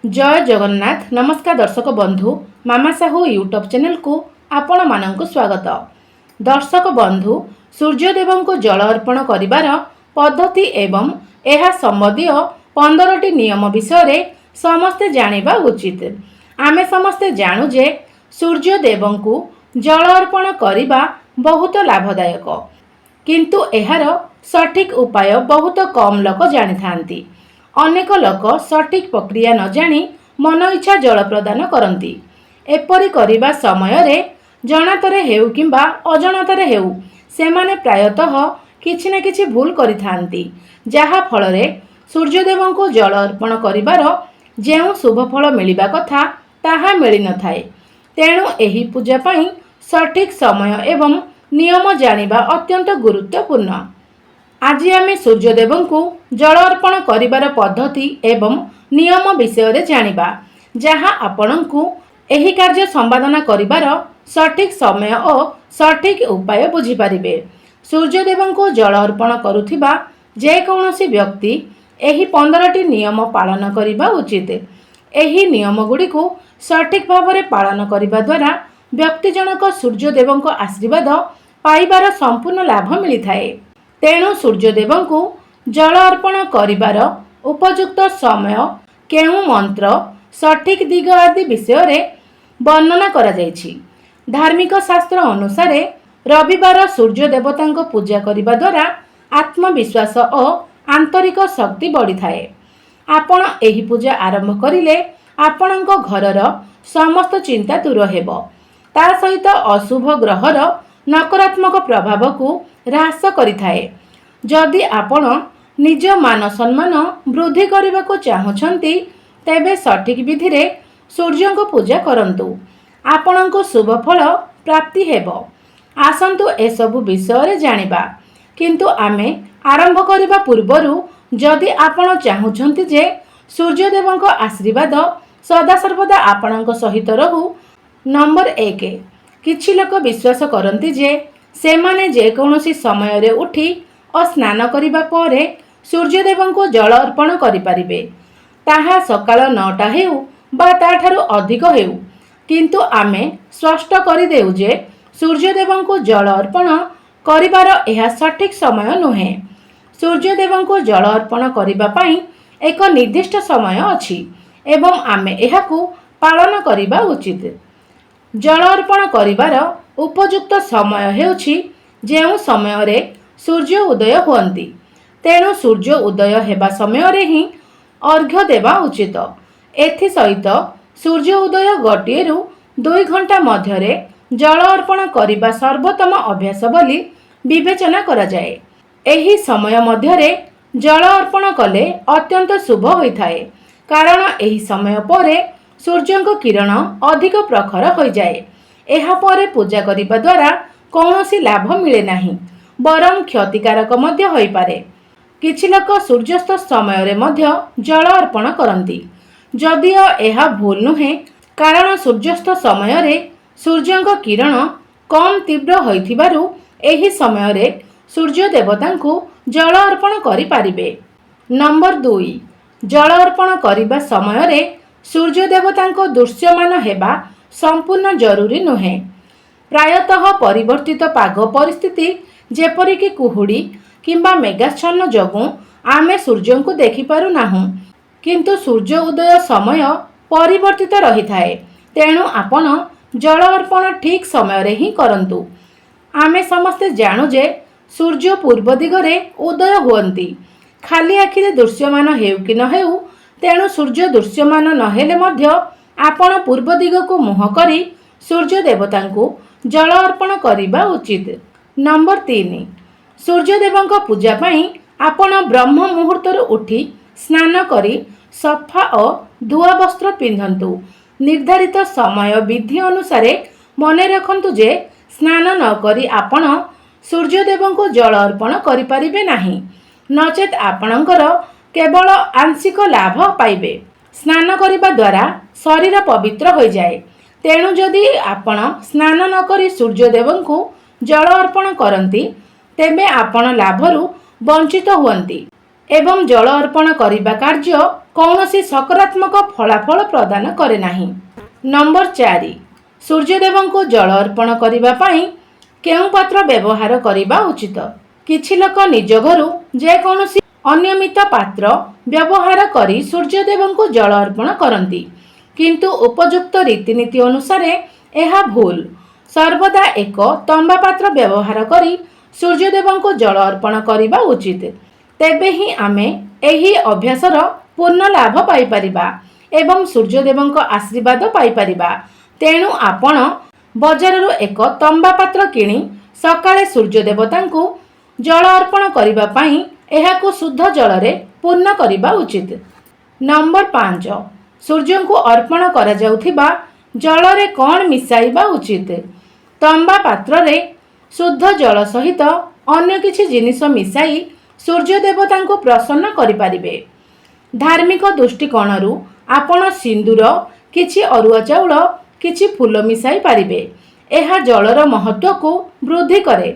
जय जगन्नाथ। नमस्कार दर्शक बंधु, मामा साहू यूट्यूब चैनल को आपण मानक स्वागत। दर्शक बंधु, सूर्यदेव को जल अर्पण करिवार पद्धति एवं यह संबंधी 15टी नियम विषय समस्ते जानिबा उचित। आमे समस्ते जानू जे सूर्यदेव को जल अर्पण करिबा बहुत लाभदायक, किंतु एहार सठिक उपाय बहुत कम लोक जानि थांती। अनेक लोक सठिक प्रक्रिया न जानी मन इच्छा जल प्रदान करती। एपरी करिबा समय रे जनातरे हेउ किंबा अजनतरे हेउ सेमाने प्रायतः किछि न किछि भूल करिथांती, जहा फल रे सूर्यदेव को जल अर्पण करिवार जेउ शुभ फल मिलिबा कथा ताहा मिलि न थाए। तेणु एही पूजा पई सठिक समय एवं नियम जानिबा अत्यंत गुरुत्वपूर्ण। आज आमे सूर्यदेव को जल अर्पण करिवार पद्धति एवं नियम विषय जानिबा, जहा आपनकु एही कार्य संपादन करिवार सठिक समय और सठिक उपाय बुझी पारिबे। सूर्यदेव को जल अर्पण करुथिबा जे कौनसी व्यक्ति एही 15टी नियम पालन करिबा उचित। एही नियम गुडी को सठिक भाव में पालन करिबा द्वारा व्यक्ति जनक सूर्यदेव को आशीर्वाद पाइबार संपूर्ण लाभ मिलिथाए। तेणु सूर्यदेव को जल अर्पण करिबार उपयुक्त समय, केउ मंत्र, सठिक दिग आदि विषय रे वर्णना करा जायछि। धार्मिक शास्त्र अनुसार रविवार सूर्य देवता को पूजा करिबा द्वारा आत्मविश्वास और आंतरिक शक्ति बढ़ी थाए। आपण एही पूजा आरंभ करिले आपणक घरर समस्त चिंता दूर हेबो। ता सहित अशुभ ग्रहर नकारात्मक प्रभाव को ह्रास करिथाए। जदि आपण निज मान सम्मान वृद्धि करने को चाहूछंती, तेबे सठिक विधि रे सूर्य को पूजा करंतु। आपण को शुभ फल प्राप्ति हेबो। आसंतु एसबु विषय रे जानिबा, किंतु आमे आरंभ करिबा पूर्वरु जदि आपण चाहूछंती जे सूर्यदेव को आशीर्वाद सदा सर्वदा आपण सहित रहू। नंबर 1, किछि लोक विश्वास करती जे सेमाने जेकोसी समय रे उठी और स्नान करिबा परे सूर्यदेव को जल अर्पण करिपारिबे। ताहा सकाळ 9टा हेउ बा ताठारु अधिक हेउ, किंतु आमे स्पष्ट करि देउ जे सूर्यदेव को जल अर्पण करिबार एहा सठिक समय नुहे। सूर्यदेव को जल अर्पण करिबा पई एक निर्दिष्ट समय अछि एवं आमे एहाकु पालन करिबा उचित। जल अर्पण करिबार उपयुक्त समय हेउछि जेउ समय रे सूर्य उदय हुअन्ति। तेणु सूर्य उदय हेबा समय रे ही अर्घ्य देवा उचित। एथि सहित सूर्य उदय 1 रु 2 घंटा मध्य रे जल अर्पण करिबा सर्वोत्तम अभ्यास बोली विवेचना करा जाए। एही समय मध्य रे जल अर्पण कले अत्यंत शुभ होइथाए, कारण एही समय परे सूर्यଙ୍କ किरण अधिक प्रखर हो जाए। एहा परे पूजा करिबा द्वारा कौनसी लाभ मिले नाही, बरं क्षतिकारक मध्य होई पारे। किछि लोक सूर्यास्त समय रे मध्य जल अर्पण करंती, जदियो एहा भूल नुहे, कारण सूर्यास्त समय रे सूर्यଙ୍କ किरण कम तीव्र होइथिबारु एही समय रे सूर्य देवता को जल अर्पण करि पारिबे। नंबर 2, जल अर्पण करिबा समय रे सूर्य देवता को दृश्यमान हेबा संपूर्ण जरूरी नुहे। प्रायतः परिवर्तित पाग परिस्थिति जेपरिक कुहुड़ी किंबा मेघाच्छन्न जोगु आमे सूर्य को देखि पारु नाहु, किंतु सूर्य उदय समय परिवर्तित रही थाए। तेणु आपण जल अर्पण ठीक समय रे ही करंतु। आमे समस्ते जानू जे सूर्य पूर्व दिगरे उदय हुअन्ति। खाली आखिरे दृश्यमान हेउ कि न हेउ, तेणु सूर्य दृश्यमान नहेले मध्य आपण पूर्व दिग को मुह करी सूर्य देवता को जल अर्पण करिबा उचित। नंबर 3, सूर्यदेव पूजा पई आपण ब्रह्म मुहूर्त उठी स्नान करी सफा और धुआ वस्त्र पिंधंतु। निर्धारित समय विधि अनुसार मने रखंतु जे स्नान न करी आपण सूर्यदेव को जल अर्पण करि पारिबे नाही, नचेत आपणकर केवल आंशिक लाभ पाइबे। स्नान करिबा द्वारा शरीर पवित्र हो जाए। तेणु जदि आपण स्नान न करी सूर्यदेव को जल अर्पण करंती, तेबे आपण लाभरु वंचित हुअन्ति। एवं जल अर्पण करने कार्य कौन सी सकारात्मक फलाफल प्रदान करे नहीं। नंबर 4, सूर्यदेव को जल अर्पण करने केउं पात्र व्यवहार करने उचित। किछि लोक निज घरु जेकोसी अनियमित पात्र व्यवहार करी सूर्यदेव को जल अर्पण करती, किंतु उपयुक्त रीतिनीति अनुसार यह भूल। सर्वदा एक तंबा पात्र व्यवहार करी सूर्यदेव को जल अर्पण करने उचित। तेबे ही आमे एही अभ्यासर पूर्ण लाभ पाई परिबा एवं सूर्यदेव आशीर्वाद पाई परिबा। तेणु आपण बजारରୁ एक तंबा पात्र किणी सकाळे सूर्यदेवता को जल अर्पण करने पाई एहाकु शुद्ध जल पूर्ण करने उचित। नंबर 5, सूर्य को अर्पण करा जाउथिबा जल रे कौन मिसाइबा उचित। तंबा पात्र रे शुद्ध जल सहित अन्य किछि जिनिस मिसाई सूर्य देवता को प्रसन्न करि परिबे। धार्मिक दृष्टिकोणरू आपण सिंदूर, किछि अरुआ चाउल, किछि फूल मिसाई पारिबे। एहा जलर महत्व को वृद्धि करे।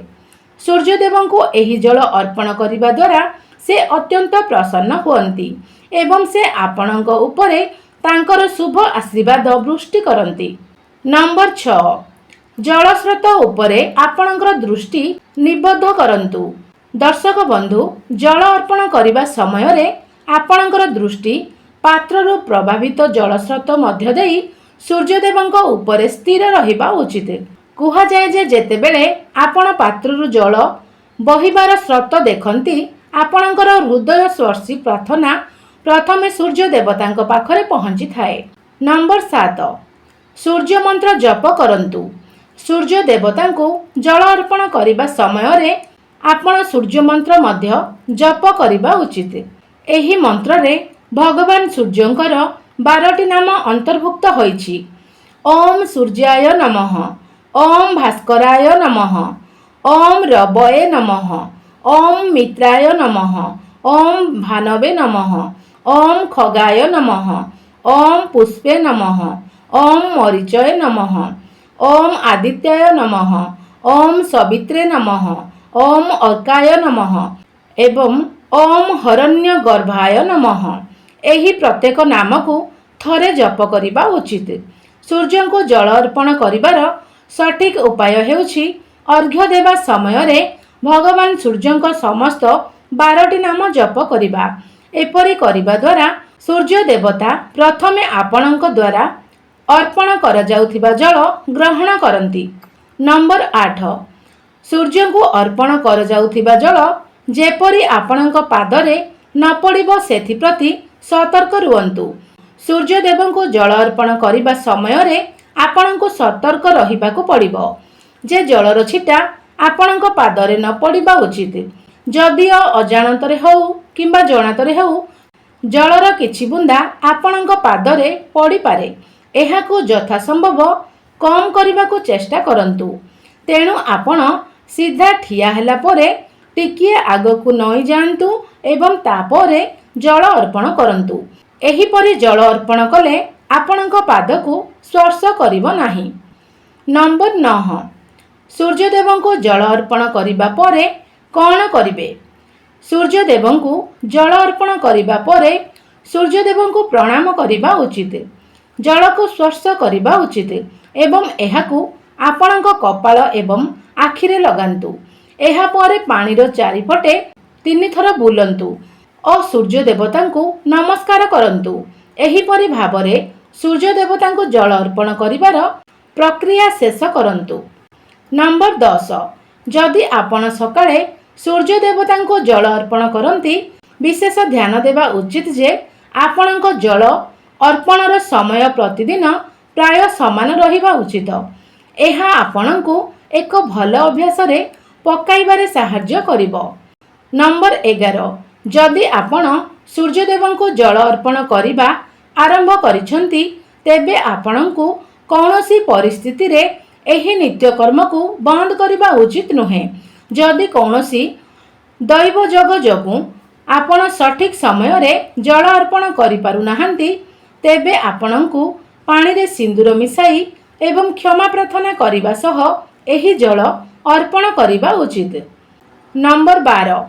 सूर्यदेव को एही जल अर्पण करने द्वारा से अत्यंत प्रसन्न हुअन्ति एवं से आपणक उपरे तांकर शुभ आशीर्वाद वृष्टि करन्ति। नंबर 6, जल स्रोत उपरे आपणकर दृष्टि निबद्ध करंतु। दर्शक बंधु, जल अर्पण करने समय रे आपणकर दृष्टि पात्रରୁ प्रभावित जल स्रोत मध्य देई सूर्यदेव उपरे स्थिर रहिबा उचित। कुहा जाए जे जेतेबेले आपण पात्रରୁ जल बहिबार स्रोत देखंती आपणकर हृदय स्पर्शी प्रार्थना प्रथमे सूर्य देवता पाखरे पहुंची थाए। नंबर 7, सूर्य मंत्र जप करंतु। सूर्य देवता को जल अर्पण करने समय रे आपण सूर्य मंत्र मध्य जप करने उचित। एही मंत्र रे भगवान सूर्यंकर 12टी नाम अंतर्भुक्त होइछि। ओम सूर्याय नमः, ओम भास्कराय नमः, ओम रवये नमः, ओम मित्राय नमः, ओम भानवे नमः, ओम खगाय नमः, ओम पुष्पे नमः, ओम मरीचय नमः, ओम आदित्याय नमः, ओम सवित्रे नमः, ओम अर्काय नमः एवं ओम हरण्य गर्भाय नमः। एही प्रत्येक नाम को थरे जप करने उचित। सूर्य को जल अर्पण करिबार सठिक उपाय हेउछि अर्घ्य देवा समय रे भगवान सूर्यंक समस्त 12टी नाम जप करिबा। एपरि करिबा द्वारा सूर्य देवता प्रथमे आपणक द्वारा अर्पण करा जाउथिबा जल ग्रहण करंती। नंबर 8, सूर्य को अर्पण करा जाउथिबा जल जेपरि आपणक पादरे न पड़िबो सेथि प्रति सतर्क रुहंतु। सूर्य देव को जल अर्पण करने समय रे आपण को सतर्क रहिबाकु पड़िबो जे जलर छिटा आपणक पादरे न पड़िबा उचित। जदिओ अजाणतरे हौ किंबा जणातरे हौ जलर किछि बुंदा आपणक पादरे पड़ी पारे। एहाकु यथा संभव कम करबाकु चेष्टा करंतु। तेणु आपण सीधा ठिया हैला परे टिकिए आगकु नई जांतु एवं तापरे जल अर्पण करंतु। एही परि जल अर्पण कले आपणक पादकु स्पर्श करिबो नाही। नंबर 9, सूर्यदेव को जल अर्पण करिबा परे कौन करिबे। सूर्यदेव को जल अर्पण करिबा परे सूर्यदेव को प्रणाम करिबा उचित। जल को स्पर्श करिबा उचित एवं एहाकु आपणक कपाल एवं आखिरे लगांतु। एहा परे पानीर चारिपटे 3 थर बुलंतु और सूर्य देवता को नमस्कार करंतु। एही परि भावरे सूर्य देवता को जल अर्पण करिबार प्रक्रिया शेष करंतु। नंबर 10, जदि आपण सकाळे सूर्य देवता को जल अर्पण करंती विशेष ध्यान देवा उचित जे आपणक जल अर्पणर समय प्रतिदिन प्राय समान रहिबा उचित। एहा आपणको एक भल अभ्यास रे पकाइबारे साहाय्य करिबो। नंबर 11, जदि आपण सूर्यदेव को जल अर्पण करिबा आरंभ करिसंती तेबे आपणको कौनसी परिस्थिति रे एही नित्यकर्म को बंद करिबा उचित नुहे। जदि कौनसी दैव जग जगु आपण सठिक समय रे जल अर्पण करि पारु नाहंती तेबे आपणको पानी रे सिंदूर मिसाई एवं क्षमा प्रार्थना करिबा सह एही जल अर्पण करिबा उचित। नंबर 12,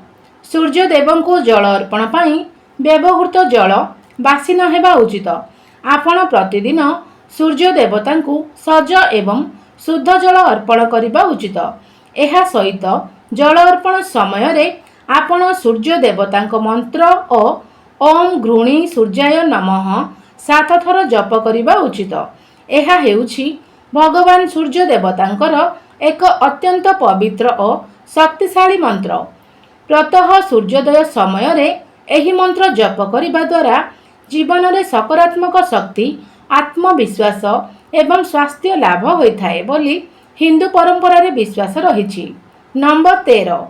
सूर्यदेव को जल अर्पण पाई व्यवहृत जल बासी न हेबा उचित। आपण प्रतिदिन सूर्य देवता सज एवं शुद्ध जल अर्पण करने उचित। यह सहित जल अर्पण समय रे आपण सूर्य देवता मंत्र और ओम घृणी सूर्याय नमः 7 थर जप करने उचित। यह हेउछि भगवान सूर्य देवतांकर एक अत्यंत पवित्र और शक्तिशाली मंत्र। प्रतः सूर्योदय समय रे एही मंत्र जप करने द्वारा जीवन में सकारात्मक शक्ति, आत्मविश्वास एवं स्वास्थ्य लाभ होता है बोली हिंदू परंपरा रे विश्वास रही। नंबर 13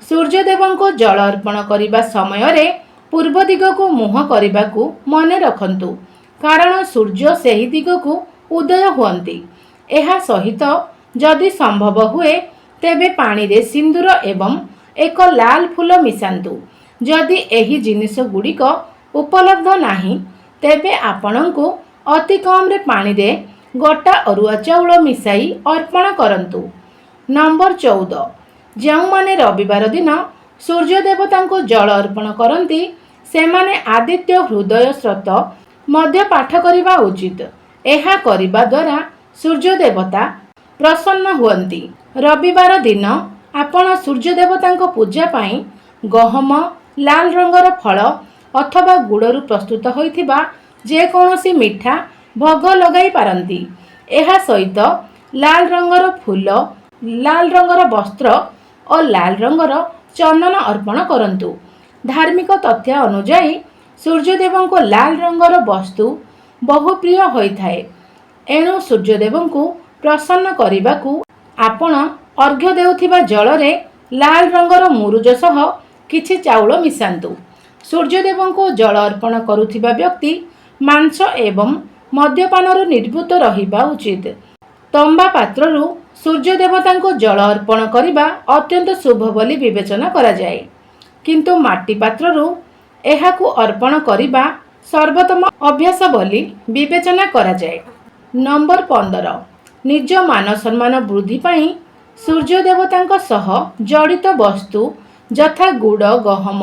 सूर्यदेव को जल अर्पण करने समय रे पूर्व दिग को मुह करने को मन रखंतु, कारण सूर्य सही दिग को उदय हुअंती। यह सहित जदि संभव हुए तेबे पानी रे सिंदूर एवं एक लाल फूल मिसांतु। जदि एही जिनिस गुड़िक उपलब्ध नाही तेबे आपणको अति कम रे पानी रे गोटा अरुआ चाउल मिसाई अर्पण करंतु। नंबर 14 जो माने रविवार दिन सूर्य देवता को जल अर्पण करती सेमाने आदित्य हृदय स्रोत मध्य पाठ करने उचित। यह करने द्वारा सूर्य देवता प्रसन्न हुअंती। रविवार दिन आपण सूर्य देवता पूजा पाई गहम, लाल रंगर फल अथवा गुड़रू प्रस्तुत होइथिबा जे कौनसी मिठा भोग लगाई पारंती। यह सहित लाल रंगर फूल, लाल रंगर वस्त्र और लाल रंगर चंदन अर्पण करंतु। धार्मिक तथ्य अनुसार सूर्यदेव को लाल रंगर वस्तु बहु प्रिय होता है। एणु सूर्यदेव को प्रसन्न करने को आपण अर्घ्य देउथिबा जल रे लाल रंगर मुरुज सह किछि चाउल मिसांतु। सूर्यदेव को जल अर्पण करुथिबा व्यक्ति मांस एवं मद्यपान निर्भूत रहिबा उचित। तंबा पात्रु सूर्य देवता को जल अर्पण करने अत्यंत शुभ बोली विवेचना करा जाए, किंतु माटी पात्रु एहाकु अर्पण करने सर्वोत्तम अभ्यास बोली विवेचना करा जाए। नंबर 15 निज मान सम्मान वृद्धि पाई सूर्य देवता सह जड़ित वस्तु यथा गुड़, गहम,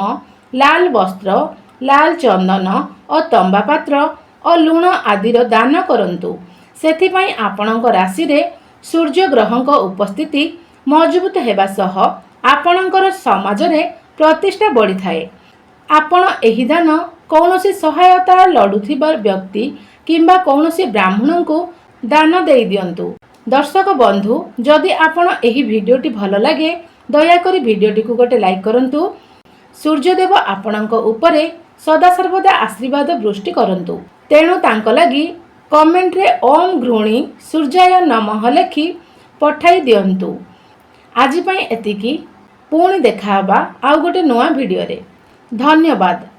लाल वस्त्र, लाल चंदन और तंबा पात्र और लुण आदिर दान करंतु। सेथिपाई आपणक राशि रे सूर्य ग्रहक उपस्थिति मजबूत हेबा सह आपणकर समाज रे प्रतिष्ठा बढ़ी थाए। आपण एही दान कौनसी सहायता लड़ुथिबा व्यक्ति किंबा कौनसी ब्राह्मण को दान दे दियंतु। दर्शक बंधु जदि आपण एही भिडियोटी भल लगे दयाकरी भिडियोटी को गोटे लाइक करंतु। सूर्यदेव आपणक उपरे सदा सर्वदा आशीर्वाद वृष्टि करंतु। तेणु तांक लगी कमेंट रे ओम घृणी सूर्याय नमः लिखि पठाई दियंतु। आज पई एतिकी, पुणी देखा आउ गोटे नुआ भिडियो रे। धन्यवाद।